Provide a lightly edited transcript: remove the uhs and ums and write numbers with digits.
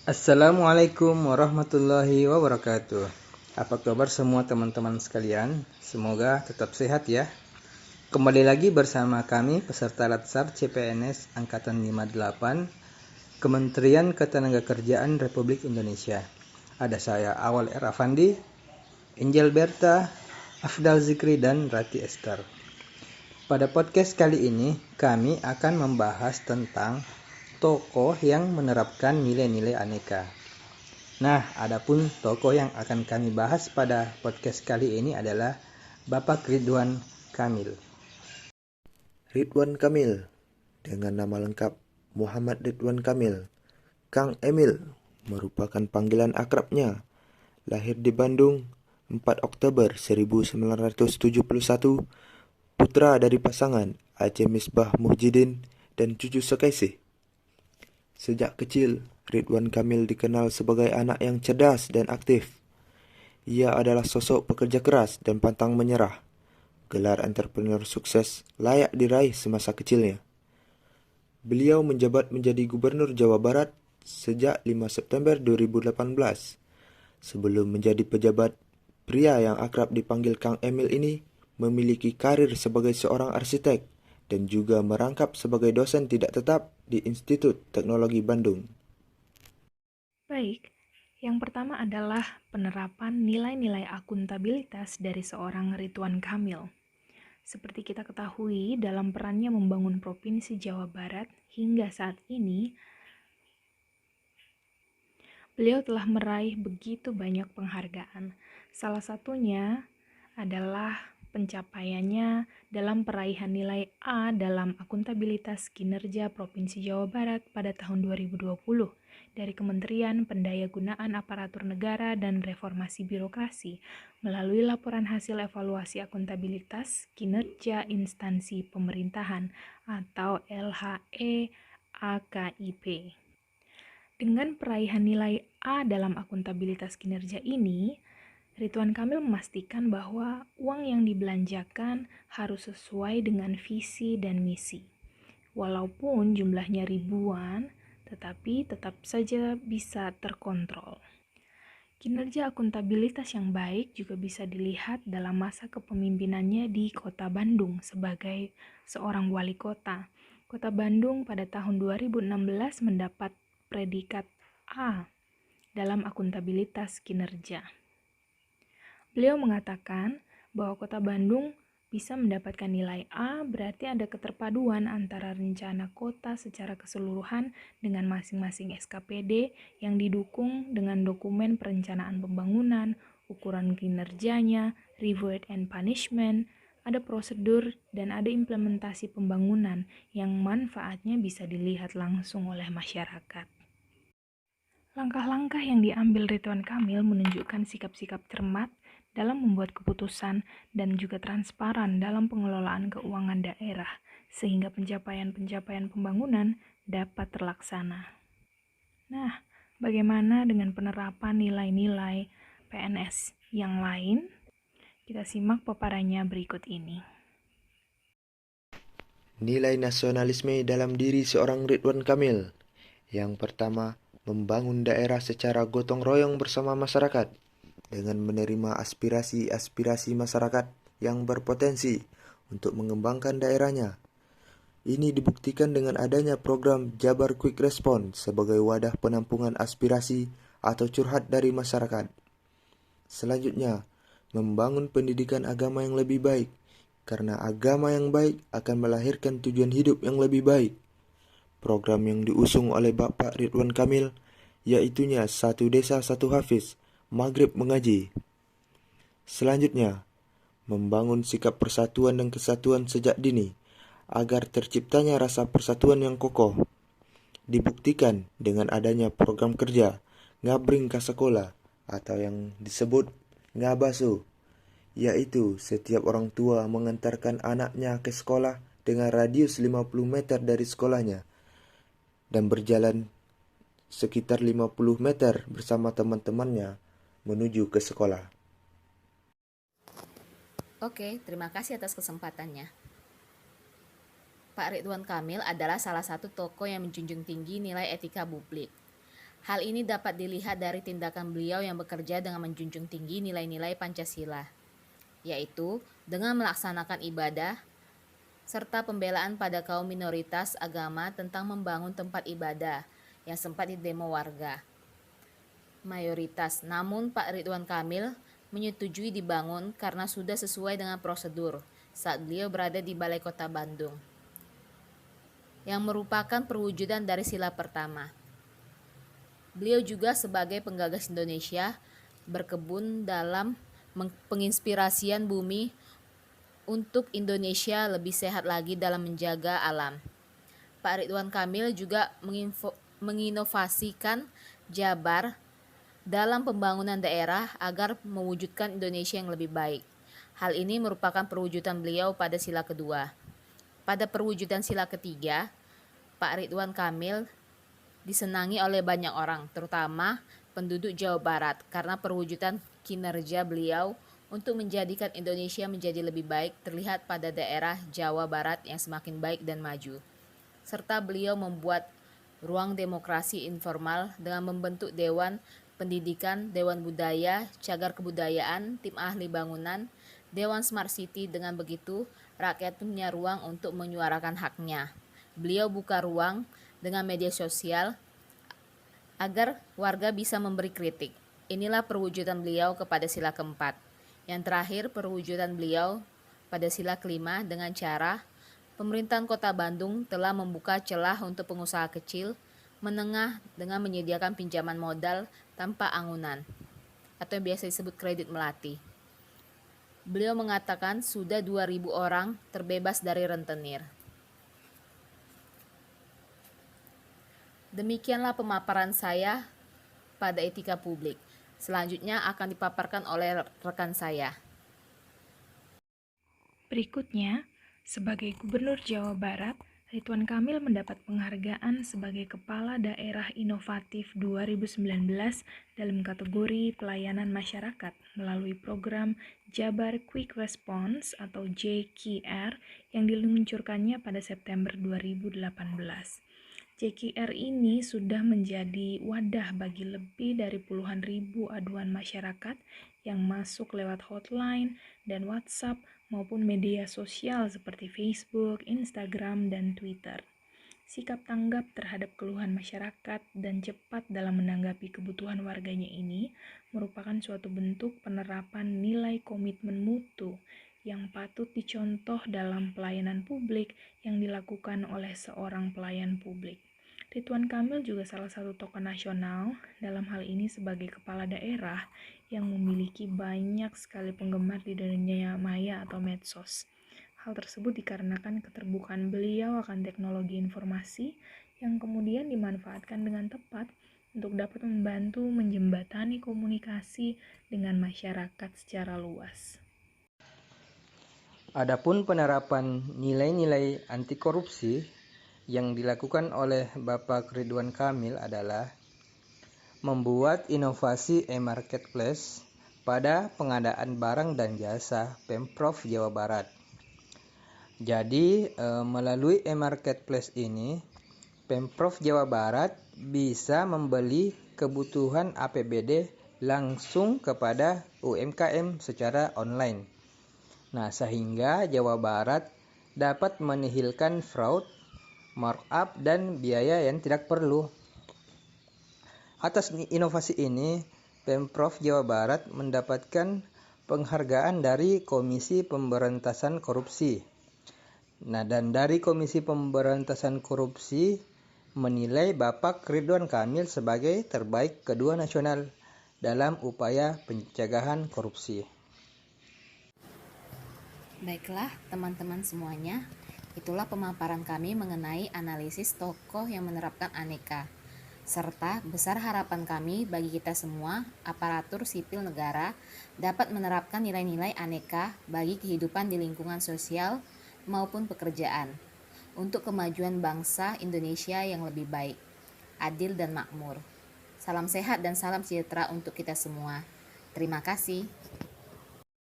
Assalamualaikum warahmatullahi wabarakatuh. Apa kabar semua teman-teman sekalian? Semoga tetap sehat ya. Kembali lagi bersama kami peserta Latsar CPNS Angkatan 58 Kementerian Ketenagakerjaan Republik Indonesia. Ada saya Awal R. Afandi, Angel Berta, Afdal Zikri, dan Rati Esther. Pada podcast kali ini, kami akan membahas tentang tokoh yang menerapkan nilai-nilai aneka. Nah, adapun tokoh yang akan kami bahas pada podcast kali ini adalah Bapak Ridwan Kamil. Ridwan Kamil, dengan nama lengkap Muhammad Ridwan Kamil, Kang Emil, merupakan panggilan akrabnya. Lahir di Bandung, 4 Oktober 1971, putra dari pasangan Aceh Misbah Muhyiddin dan Cucu Sekaisih. Sejak kecil, Ridwan Kamil dikenal sebagai anak yang cerdas dan aktif. Ia adalah sosok pekerja keras dan pantang menyerah. Gelar entrepreneur sukses layak diraih semasa kecilnya. Beliau menjabat menjadi Gubernur Jawa Barat sejak 5 September 2018. Sebelum menjadi pejabat, pria yang akrab dipanggil Kang Emil ini memiliki karir sebagai seorang arsitek dan juga merangkap sebagai dosen tidak tetap di Institut Teknologi Bandung. Baik, yang pertama adalah penerapan nilai-nilai akuntabilitas dari seorang Ridwan Kamil. Seperti kita ketahui, dalam perannya membangun Provinsi Jawa Barat hingga saat ini, beliau telah meraih begitu banyak penghargaan. Salah satunya adalah pencapaiannya dalam peraihan nilai A dalam akuntabilitas kinerja Provinsi Jawa Barat pada tahun 2020 dari Kementerian Pendayagunaan Aparatur Negara dan Reformasi Birokrasi melalui laporan hasil evaluasi akuntabilitas kinerja instansi pemerintahan atau LHE-AKIP. Dengan peraihan nilai A dalam akuntabilitas kinerja ini, Ridwan Kamil memastikan bahwa uang yang dibelanjakan harus sesuai dengan visi dan misi. Walaupun jumlahnya ribuan, tetapi tetap saja bisa terkontrol. Kinerja akuntabilitas yang baik juga bisa dilihat dalam masa kepemimpinannya di Kota Bandung sebagai seorang wali kota. Kota Bandung pada tahun 2016 mendapat predikat A dalam akuntabilitas kinerja. Beliau mengatakan bahwa Kota Bandung bisa mendapatkan nilai A berarti ada keterpaduan antara rencana kota secara keseluruhan dengan masing-masing SKPD yang didukung dengan dokumen perencanaan pembangunan, ukuran kinerjanya, reward and punishment, ada prosedur dan ada implementasi pembangunan yang manfaatnya bisa dilihat langsung oleh masyarakat. Langkah-langkah yang diambil Ridwan Kamil menunjukkan sikap-sikap cermat dalam membuat keputusan dan juga transparan dalam pengelolaan keuangan daerah, sehingga pencapaian-pencapaian pembangunan dapat terlaksana. Nah, bagaimana dengan penerapan nilai-nilai PNS yang lain? Kita simak paparannya berikut ini. Nilai nasionalisme dalam diri seorang Ridwan Kamil. Yang pertama, membangun daerah secara gotong royong bersama masyarakat dengan menerima aspirasi-aspirasi masyarakat yang berpotensi untuk mengembangkan daerahnya. Ini dibuktikan dengan adanya program Jabar Quick Response sebagai wadah penampungan aspirasi atau curhat dari masyarakat. Selanjutnya, membangun pendidikan agama yang lebih baik, karena agama yang baik akan melahirkan tujuan hidup yang lebih baik. Program yang diusung oleh Bapak Ridwan Kamil, yaitunya Satu Desa Satu Hafiz, Maghrib Mengaji. Selanjutnya, membangun sikap persatuan dan kesatuan sejak dini, agar terciptanya rasa persatuan yang kokoh. Dibuktikan dengan adanya program kerja Ngabring ka Sekolah atau yang disebut Ngabasu, yaitu setiap orang tua mengantarkan anaknya ke sekolah dengan radius 50 meter dari sekolahnya dan berjalan sekitar 50 meter bersama teman-temannya menuju ke sekolah. Oke, terima kasih atas kesempatannya. Pak Ridwan Kamil adalah salah satu tokoh yang menjunjung tinggi nilai etika publik. Hal ini dapat dilihat dari tindakan beliau yang bekerja dengan menjunjung tinggi nilai-nilai Pancasila, yaitu dengan melaksanakan ibadah, serta pembelaan pada kaum minoritas agama tentang membangun tempat ibadah yang sempat didemo warga mayoritas. Namun Pak Ridwan Kamil menyetujui dibangun karena sudah sesuai dengan prosedur saat beliau berada di Balai Kota Bandung, yang merupakan perwujudan dari sila pertama. Beliau juga sebagai penggagas Indonesia berkebun dalam penginspirasian bumi untuk Indonesia lebih sehat lagi dalam menjaga alam. Pak Ridwan Kamil juga menginovasikan Jabar dalam pembangunan daerah agar mewujudkan Indonesia yang lebih baik. Hal ini merupakan perwujudan beliau pada sila kedua. Pada perwujudan sila ketiga, Pak Ridwan Kamil disenangi oleh banyak orang, terutama penduduk Jawa Barat, karena perwujudan kinerja beliau untuk menjadikan Indonesia menjadi lebih baik terlihat pada daerah Jawa Barat yang semakin baik dan maju. Serta beliau membuat ruang demokrasi informal dengan membentuk Dewan Pendidikan, Dewan Budaya, Cagar Kebudayaan, Tim Ahli Bangunan, Dewan Smart City. Dengan begitu, rakyat punya ruang untuk menyuarakan haknya. Beliau buka ruang dengan media sosial agar warga bisa memberi kritik. Inilah perwujudan beliau kepada sila keempat. Yang terakhir, perwujudan beliau pada sila kelima dengan cara pemerintahan Kota Bandung telah membuka celah untuk pengusaha kecil, menengah dengan menyediakan pinjaman modal tanpa anggunan atau yang biasa disebut kredit melati. Beliau mengatakan sudah 2.000 orang terbebas dari rentenir. Demikianlah pemaparan saya pada etika publik. Selanjutnya akan dipaparkan oleh rekan saya. Berikutnya, sebagai Gubernur Jawa Barat, Ridwan Kamil mendapat penghargaan sebagai Kepala Daerah Inovatif 2019 dalam kategori pelayanan masyarakat melalui program Jabar Quick Response atau JKR yang diluncurkannya pada September 2018. JKR ini sudah menjadi wadah bagi lebih dari puluhan ribu aduan masyarakat yang masuk lewat hotline dan WhatsApp maupun media sosial seperti Facebook, Instagram, dan Twitter. Sikap tanggap terhadap keluhan masyarakat dan cepat dalam menanggapi kebutuhan warganya ini merupakan suatu bentuk penerapan nilai komitmen mutu yang patut dicontoh dalam pelayanan publik yang dilakukan oleh seorang pelayan publik. Ridwan Kamil juga salah satu tokoh nasional, dalam hal ini sebagai kepala daerah yang memiliki banyak sekali penggemar di dunia maya atau medsos. Hal tersebut dikarenakan keterbukaan beliau akan teknologi informasi yang kemudian dimanfaatkan dengan tepat untuk dapat membantu menjembatani komunikasi dengan masyarakat secara luas. Adapun penerapan nilai-nilai anti korupsi yang dilakukan oleh Bapak Ridwan Kamil adalah membuat inovasi e-marketplace pada pengadaan barang dan jasa Pemprov Jawa Barat. Jadi, melalui e-marketplace ini, Pemprov Jawa Barat bisa membeli kebutuhan APBD langsung kepada UMKM secara online. Nah, sehingga Jawa Barat dapat menihilkan fraud, markup, dan biaya yang tidak perlu. Atas inovasi ini, Pemprov Jawa Barat mendapatkan penghargaan dari Komisi Pemberantasan Korupsi. Nah, dan dari Komisi Pemberantasan Korupsi menilai Bapak Ridwan Kamil sebagai terbaik kedua nasional dalam upaya pencegahan korupsi. Baiklah teman-teman semuanya, itulah pemaparan kami mengenai analisis tokoh yang menerapkan aneka, serta besar harapan kami bagi kita semua, aparatur sipil negara, dapat menerapkan nilai-nilai aneka bagi kehidupan di lingkungan sosial maupun pekerjaan, untuk kemajuan bangsa Indonesia yang lebih baik, adil dan makmur. Salam sehat dan salam sejahtera untuk kita semua. Terima kasih.